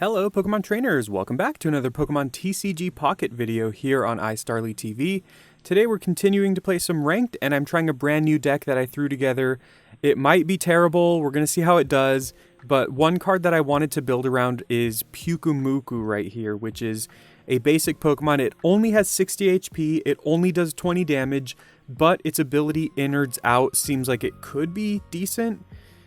Hello Pokemon trainers, welcome back to another Pokemon TCG Pocket video here on iStarly TV. Today we're continuing to play some ranked and I'm trying a brand new deck that I threw together. It might be terrible, we're going to see how it does, but one card that I wanted to build around is Pyukumuku right here, which is a basic Pokemon. It only has 60 HP, it only does 20 damage, but its ability Innards Out seems like it could be decent.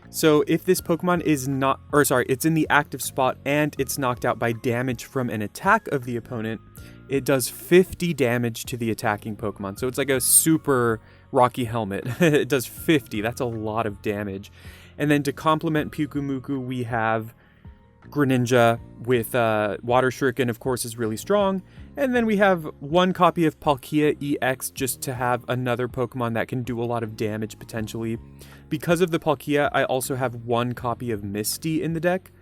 So if this Pokemon is not, it's in the active spot and it's knocked out by damage from an attack of the opponent, it does 50 damage to the attacking Pokemon. So it's like a super Rocky Helmet. It does 50, that's a lot of damage. And then to complement Pyukumuku, we have Greninja with Water Shuriken, of course, is really strong. And then we have one copy of Palkia EX just to have another Pokemon that can do a lot of damage potentially. Because of the Palkia, I also have one copy of Misty in the deck,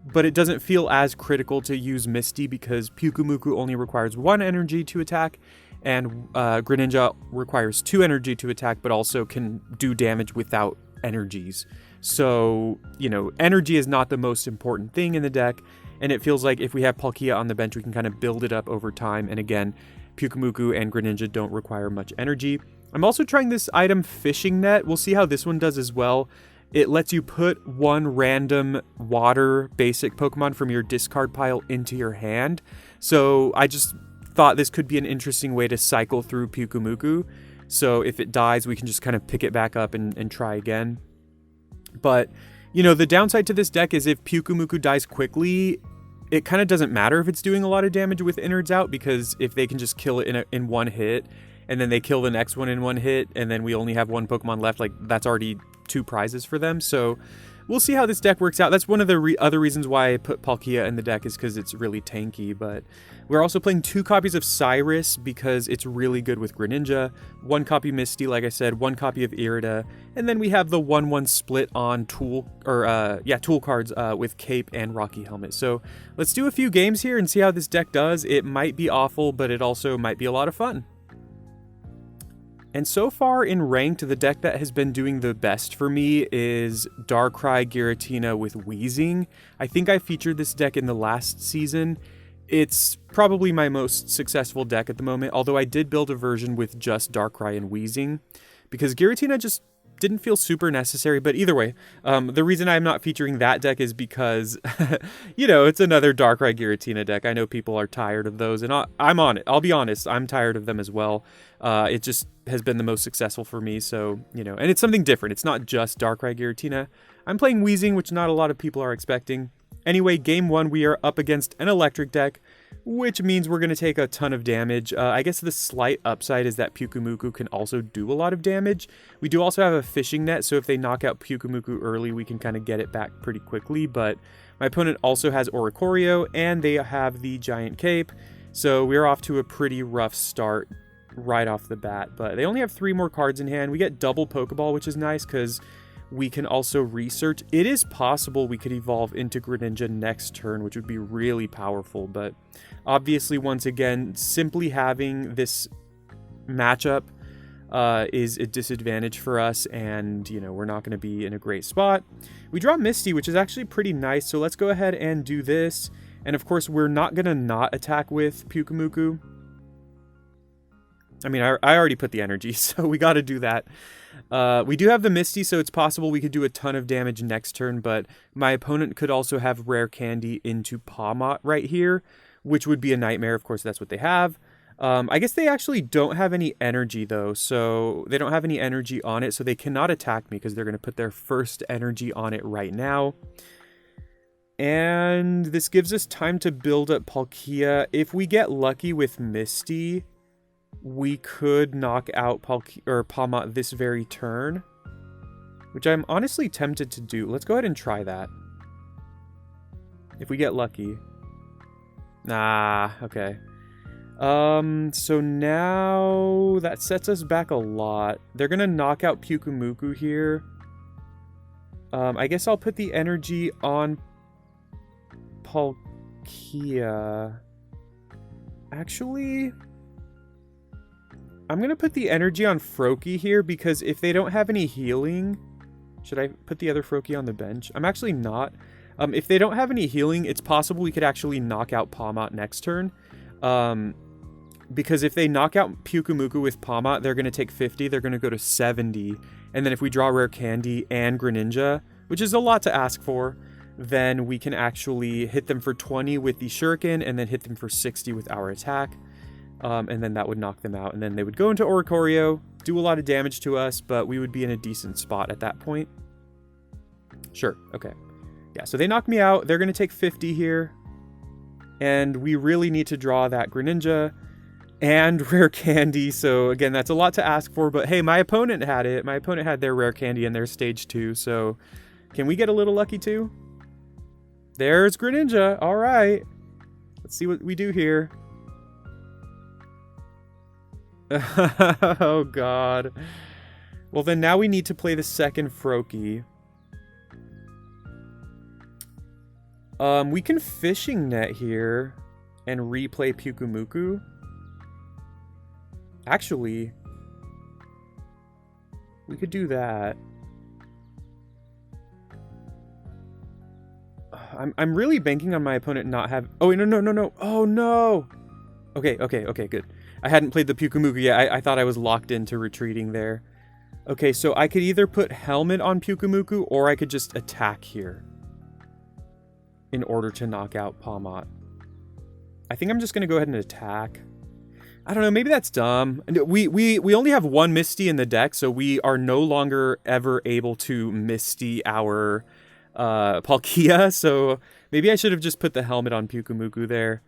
but it doesn't feel as critical to use Misty because Pyukumuku only requires 1 energy to attack, and Greninja requires 2 energy to attack, but also can do damage without energies. So, you know, energy is not the most important thing in the deck, and it feels like if we have Palkia on the bench, we can kind of build it up over time, and again, Pyukumuku and Greninja don't require much energy. I'm also trying this item, Fishing Net. We'll see how this one does as well. It lets you put one random water basic Pokemon from your discard pile into your hand. So I just thought this could be an interesting way to cycle through Pyukumuku. So if it dies, we can just kind of pick it back up and try again. But, you know, the downside to this deck is if Pyukumuku dies quickly, it kind of doesn't matter if it's doing a lot of damage with Innards Out, because if they can just kill it in one hit, and then they kill the next one in one hit, and then we only have one Pokemon left, like, that's already 2 prizes for them. So we'll see how this deck works out. That's one of the other reasons why I put Palkia in the deck, is because it's really tanky. But we're also playing 2 copies of Cyrus because it's really good with Greninja, 1 copy Misty, like I said, 1 copy of Irida, and then we have the 1/1 split on tool cards with Cape and Rocky Helmet. So let's do a few games here and see how this deck does. It might be awful, but it also might be a lot of fun. And so far in Ranked, the deck that has been doing the best for me is Darkrai Giratina with Weezing. I think I featured this deck in the last season. It's probably my most successful deck at the moment, although I did build a version with just Darkrai and Weezing, because Giratina just didn't feel super necessary. But either way, the reason I'm not featuring that deck is because, you know, it's another Darkrai Giratina deck. I know people are tired of those, and I'm on it. I'll be honest, I'm tired of them as well. It just has been the most successful for me, so, you know, and it's something different. It's not just Darkrai Giratina. I'm playing Weezing, which not a lot of people are expecting. Anyway, game 1, we are up against an electric deck, which means we're going to take a ton of damage. I guess the slight upside is that Pyukumuku can also do a lot of damage. We do also have a Fishing Net, so if they knock out Pyukumuku early, we can kind of get it back pretty quickly. But my opponent also has Oricorio, and they have the Giant Cape, so we're off to a pretty rough start right off the bat. But they only have 3 more cards in hand. We get double Pokeball, which is nice because we can also research. It is possible we could evolve into Greninja next turn, which would be really powerful, but obviously, once again, simply having this matchup is a disadvantage for us, and, you know, we're not going to be in a great spot. We draw Misty, which is actually pretty nice, so let's go ahead and do this. And of course, we're not going to not attack with Pyukumuku. I mean, I already put the energy, so we got to do that. We do have the Misty, so it's possible we could do a ton of damage next turn, but my opponent could also have Rare Candy into Pawmot right here, which would be a nightmare. Of course, that's what they have. I guess they actually don't have any energy, though, so they don't have any energy on it, so they cannot attack me because they're going to put their first energy on it right now. And this gives us time to build up Palkia. If we get lucky with Misty, we could knock out Pawmot this very turn, which I'm honestly tempted to do. Let's go ahead and try that. If we get lucky. Okay. So now that sets us back a lot. They're gonna knock out Pyukumuku here. I guess I'll put the energy on Palkia. Actually, I'm going to put the energy on Froakie here, because if they don't have any healing... Should I put the other Froakie on the bench? I'm actually not. If they don't have any healing, it's possible we could actually knock out Pawmot next turn. Because if they knock out Pyukumuku with Pawmot, they're going to take 50. They're going to go to 70. And then if we draw Rare Candy and Greninja, which is a lot to ask for, then we can actually hit them for 20 with the Shuriken and then hit them for 60 with our attack. And then that would knock them out. And then they would go into Oricorio, do a lot of damage to us, but we would be in a decent spot at that point. Sure, okay. Yeah, so they knock me out. They're going to take 50 here. And we really need to draw that Greninja and Rare Candy. So again, that's a lot to ask for, but hey, my opponent had it. My opponent had their Rare Candy in their stage 2. So can we get a little lucky too? There's Greninja. All right. Let's see what we do here. Oh, God. Well, then now we need to play the second Froakie. We can Fishing Net here and replay Pyukumuku. Actually, we could do that. I'm really banking on my opponent not have... Oh, no. Oh, no. Okay, good. I hadn't played the Pyukumuku yet. I thought I was locked into retreating there. Okay, so I could either put Helmet on Pyukumuku or I could just attack here in order to knock out Pawmot. I think I'm just going to go ahead and attack. I don't know, maybe that's dumb. We only have one Misty in the deck, so we are no longer ever able to Misty our Palkia, so maybe I should have just put the Helmet on Pyukumuku there.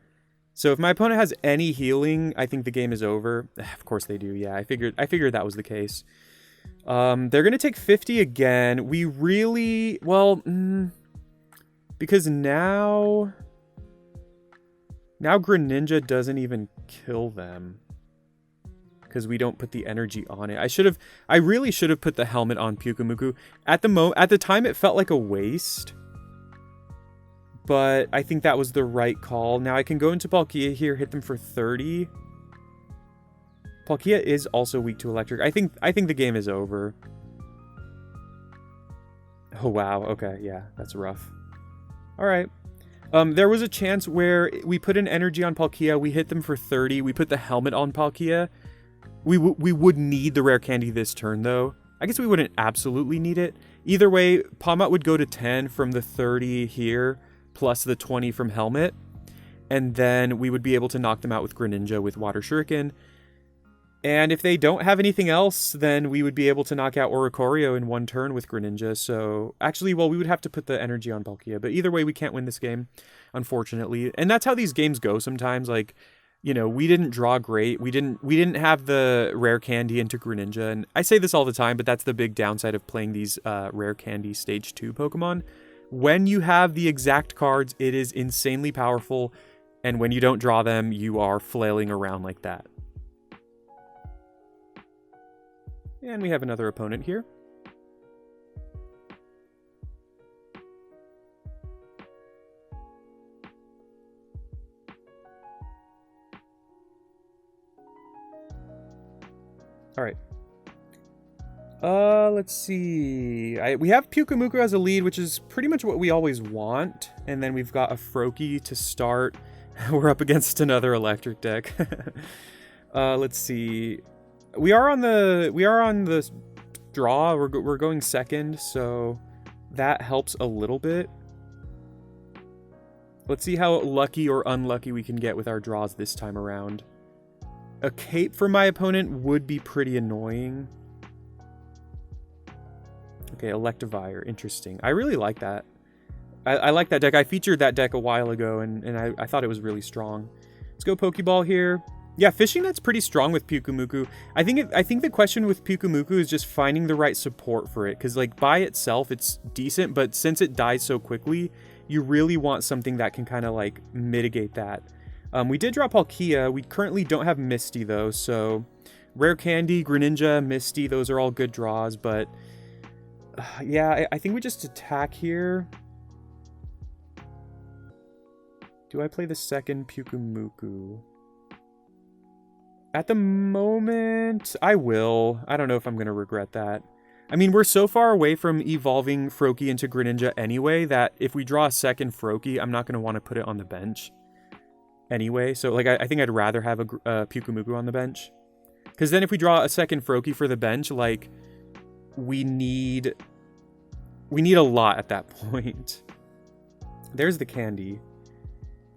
So if my opponent has any healing, I think the game is over. Of course they do, yeah. I figured that was the case. They're going to take 50 again. We really... Well, because now Greninja doesn't even kill them. Because we don't put the energy on it. I really should have put the Helmet on Pyukumuku. At the time, it felt like a waste. But I think that was the right call. Now I can go into Palkia here, hit them for 30. Palkia is also weak to electric. I think the game is over. Oh, wow. Okay, yeah, that's rough. All right. There was a chance where we put an energy on Palkia, we hit them for 30, we put the Helmet on Palkia. We would need the Rare Candy this turn, though. I guess we wouldn't absolutely need it. Either way, Pawmot would go to 10 from the 30 here, plus the 20 from Helmet. And then we would be able to knock them out with Greninja with Water Shuriken. And if they don't have anything else, then we would be able to knock out Oricorio in one turn with Greninja. So, actually, well, we would have to put the energy on Palkia. But either way, we can't win this game, unfortunately. And that's how these games go sometimes. Like, you know, we didn't draw great. We didn't have the Rare Candy into Greninja. And I say this all the time, but that's the big downside of playing these Rare Candy Stage 2 Pokemon. When you have the exact cards, it is insanely powerful. And when you don't draw them, you are flailing around like that. And we have another opponent here. All right. Let's see. We have Pyukumuku as a lead, which is pretty much what we always want. And then we've got a Froakie to start. We're up against another electric deck. Let's see. We are on the draw. We're going second, so that helps a little bit. Let's see how lucky or unlucky we can get with our draws this time around. A cape for my opponent would be pretty annoying. Okay, Electivire. Interesting. I really like that. I like that deck. I featured that deck a while ago, and I thought it was really strong. Let's go Pokeball here. Yeah, Fishing Net's pretty strong with Pyukumuku. I think the question with Pyukumuku is just finding the right support for it. Because, like, by itself, it's decent. But since it dies so quickly, you really want something that can kind of, like, mitigate that. We did drop Palkia. We currently don't have Misty, though. So, Rare Candy, Greninja, Misty, those are all good draws. But, yeah, I think we just attack here. Do I play the second Pyukumuku? At the moment, I will. I don't know if I'm going to regret that. I mean, we're so far away from evolving Froakie into Greninja anyway that if we draw a second Froakie, I'm not going to want to put it on the bench anyway. So, like, I think I'd rather have a Pyukumuku on the bench. Because then if we draw a second Froakie for the bench, like, we need a lot at that point. There's the candy.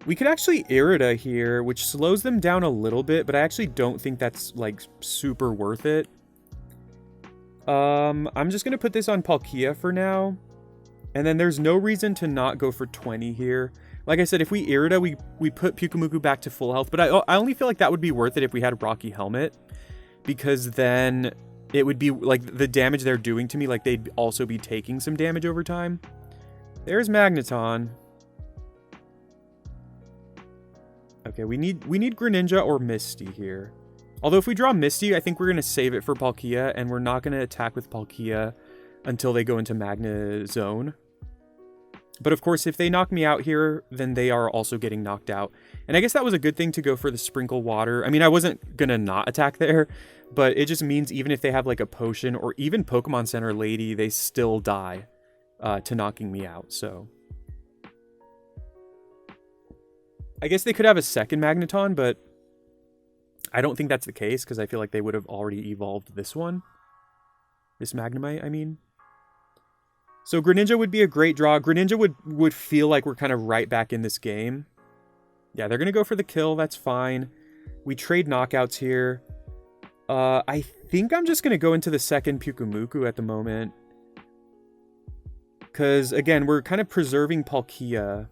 We could actually Irida here, which slows them down a little bit, but I actually don't think that's, like, super worth it. I'm just going to put this on Palkia for now. And then there's no reason to not go for 20 here. Like I said, if we Irida, we put Pyukumuku back to full health. But I only feel like that would be worth it if we had Rocky Helmet. Because then it would be, like, the damage they're doing to me, like, they'd also be taking some damage over time. There's Magneton. Okay, we need Greninja or Misty here. Although if we draw Misty, I think we're going to save it for Palkia, and we're not going to attack with Palkia until they go into Magna Zone. But of course, if they knock me out here, then they are also getting knocked out. And I guess that was a good thing to go for the Sprinkle Water. I mean, I wasn't going to not attack there, but it just means even if they have like a potion or even Pokemon Center Lady, they still die to knocking me out, so... I guess they could have a second Magneton, but I don't think that's the case, because I feel like they would have already evolved this one. This Magnemite, I mean. So Greninja would be a great draw. Greninja would feel like we're kind of right back in this game. Yeah, they're going to go for the kill. That's fine. We trade knockouts here. I think I'm just going to go into the second Pyukumuku at the moment. Because, again, we're kind of preserving Palkia.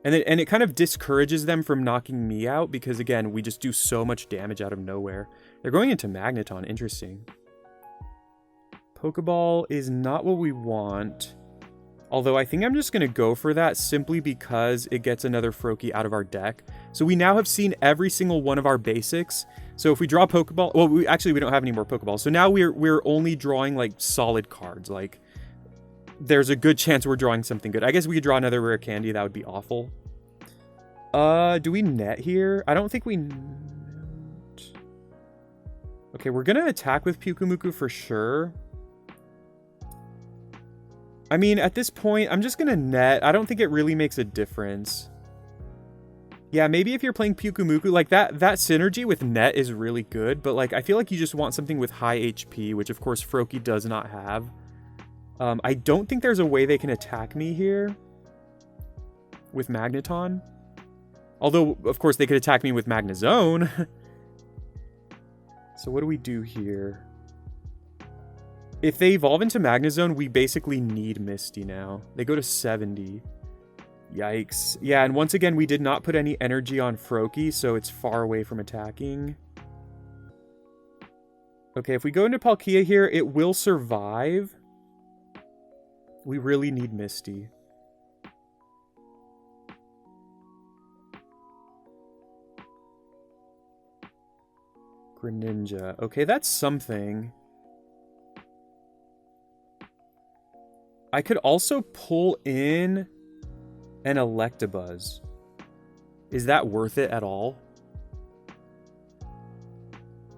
And it kind of discourages them from knocking me out because, again, we just do so much damage out of nowhere. They're going into Magneton. Interesting. Pokeball is not what we want. Although I think I'm just going to go for that simply because it gets another Froakie out of our deck. So we now have seen every single one of our basics. So if we draw Pokeball... Well, we don't have any more Pokeballs. So now we're only drawing, like, solid cards. Like... There's a good chance we're drawing something good. I guess we could draw another rare candy. That would be awful. Do we net here? I don't think we net. Okay, we're going to attack with Pyukumuku for sure. I mean, at this point, I'm just going to net. I don't think it really makes a difference. Yeah, maybe if you're playing Pyukumuku, like that synergy with net is really good. But like, I feel like you just want something with high HP, which of course Froakie does not have. I don't think there's a way they can attack me here with Magneton. Although, of course, they could attack me with Magnezone. So what do we do here? If they evolve into Magnezone, we basically need Misty now. They go to 70. Yikes. Yeah, and once again, we did not put any energy on Froakie, so it's far away from attacking. Okay, if we go into Palkia here, it will survive. We really need Misty. Greninja. Okay, that's something. I could also pull in an Electabuzz. Is that worth it at all?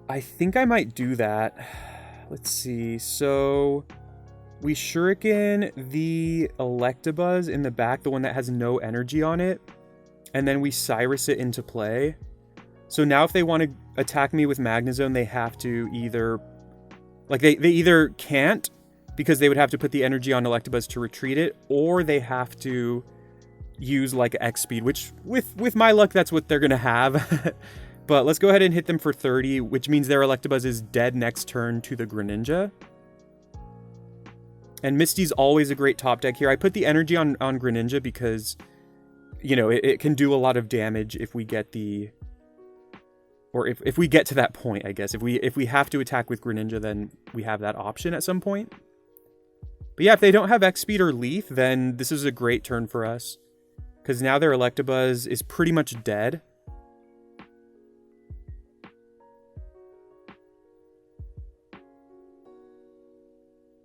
I think I might do that. Let's see. So... we Shuriken the Electabuzz in the back, the one that has no energy on it, and then we Cyrus it into play. So now if they want to attack me with Magnezone, they have to either... like, they either can't, because they would have to put the energy on Electabuzz to retreat it, or they have to use, like, X-Speed, which, with my luck, that's what they're going to have. But let's go ahead and hit them for 30, which means their Electabuzz is dead next turn to the Greninja. And Misty's always a great top deck here. I put the energy on Greninja because, you know, it can do a lot of damage if we get the... or if we get to that point, I guess. If we have to attack with Greninja, then we have that option at some point. But yeah, if they don't have X-Speed or Leaf, then this is a great turn for us. Because now their Electabuzz is pretty much dead.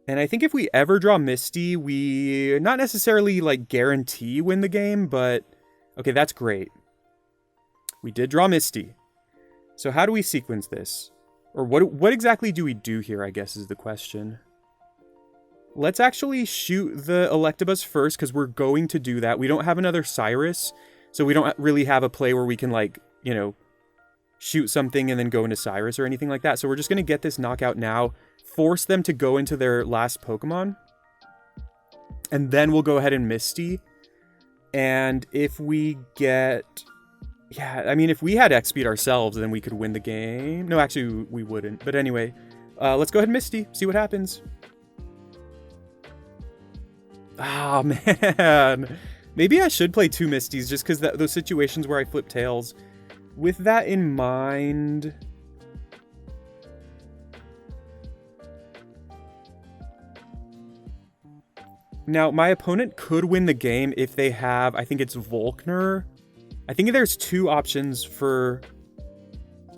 And I think if we ever draw Misty, we not necessarily, like, guarantee win the game, but... okay, that's great. We did draw Misty. So how do we sequence this? Or what exactly do we do here, I guess, is the question. Let's actually shoot the Electabuzz first, because we're going to do that. We don't have another Cyrus, so we don't really have a play where we can, like, you know, shoot something and then go into Cyrus or anything like that. So we're just going to get this knockout now, force them to go into their last Pokemon, and then we'll go ahead and Misty. And if we get... Yeah, I mean, if we had X-Speed ourselves, then we could win the game. No, actually, we wouldn't. But anyway, let's go ahead and Misty, see what happens. Oh, man. Maybe I should play 2 Misties, just because those situations where I flip tails. With that in mind... Now, my opponent could win the game if they have, I think it's Volkner. I think there's 2 options for...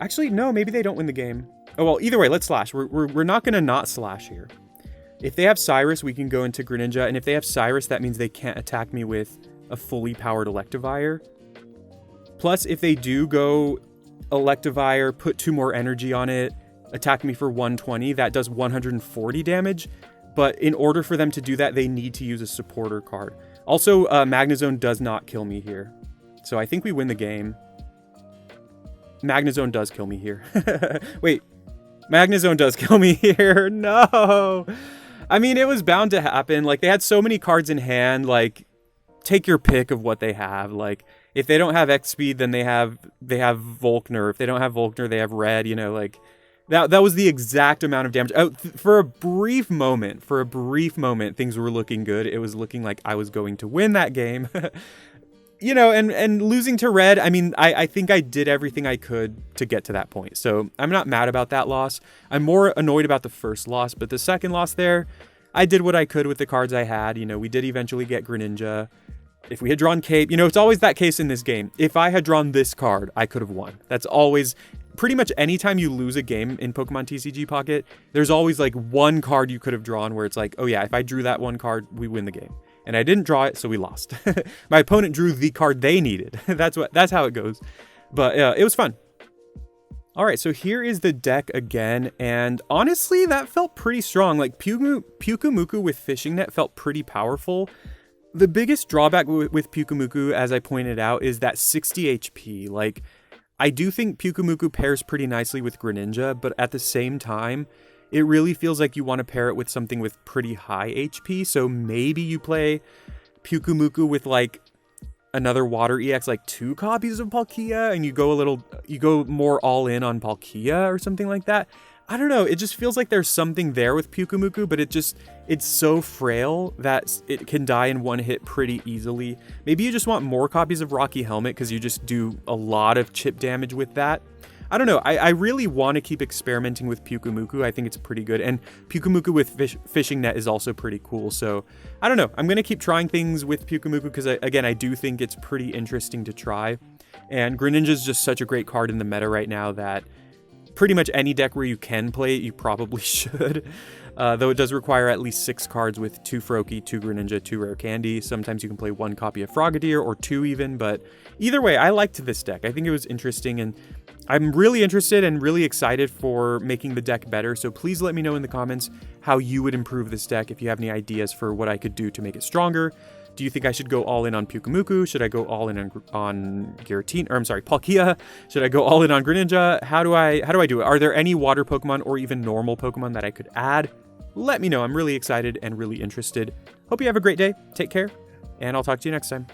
Actually, no, maybe they don't win the game. Oh, well, either way, let's slash. We're not going to not slash here. If they have Cyrus, we can go into Greninja, and if they have Cyrus, that means they can't attack me with a fully powered Electivire. Plus, if they do go Electivire, put 2 more energy on it, attack me for 120, that does 140 damage. But in order for them to do that, they need to use a supporter card. Also, Magnezone does not kill me here. So I think we win the game. Magnezone does kill me here. Wait, Magnezone does kill me here. No. I mean, it was bound to happen. Like, they had so many cards in hand. Like, take your pick of what they have. Like, if they don't have X-Speed, then they have Volkner. If they don't have Volkner, they have Red, you know, like... That was the exact amount of damage. Oh, for a brief moment, things were looking good. It was looking like I was going to win that game. You know, and losing to Red, I mean, I think I did everything I could to get to that point. So I'm not mad about that loss. I'm more annoyed about the first loss, but the second loss there, I did what I could with the cards I had. You know, we did eventually get Greninja. If we had drawn Cape, you know, it's always that case in this game. If I had drawn this card, I could have won. That's always... Pretty much anytime you lose a game in Pokemon TCG Pocket, there's always like one card you could have drawn where it's like, oh yeah, if I drew that one card, we win the game. And I didn't draw it, so we lost. My opponent drew the card they needed. That's how it goes. But it was fun. All right, so here is the deck again, and honestly, that felt pretty strong. Like Pyukumuku with Fishing Net felt pretty powerful. The biggest drawback with Pyukumuku, as I pointed out, is that 60 HP. Like, I do think Pyukumuku pairs pretty nicely with Greninja, but at the same time, it really feels like you want to pair it with something with pretty high HP. So maybe you play Pyukumuku with like another Water EX, like 2 copies of Palkia, and you go more all in on Palkia or something like that. I don't know. It just feels like there's something there with Pyukumuku, but it's so frail that it can die in one hit pretty easily. Maybe you just want more copies of Rocky Helmet because you just do a lot of chip damage with that. I don't know. I really want to keep experimenting with Pyukumuku. I think it's pretty good. And Pyukumuku with Fishing Net is also pretty cool. So I don't know. I'm going to keep trying things with Pyukumuku because, again, I do think it's pretty interesting to try. And Greninja is just such a great card in the meta right now that pretty much any deck where you can play it, you probably should. Though it does require at least 6 cards with 2 Froakie, 2 Greninja, 2 Rare Candy. Sometimes you can play 1 copy of Frogadier or 2 even, but either way, I liked this deck. I think it was interesting, and I'm really interested and really excited for making the deck better. So please let me know in the comments how you would improve this deck, if you have any ideas for what I could do to make it stronger. Do you think I should go all in on Pyukumuku? Should I go all in on Palkia? Should I go all in on Greninja? How do I do it? Are there any water Pokemon or even normal Pokemon that I could add? Let me know. I'm really excited and really interested. Hope you have a great day. Take care, and I'll talk to you next time.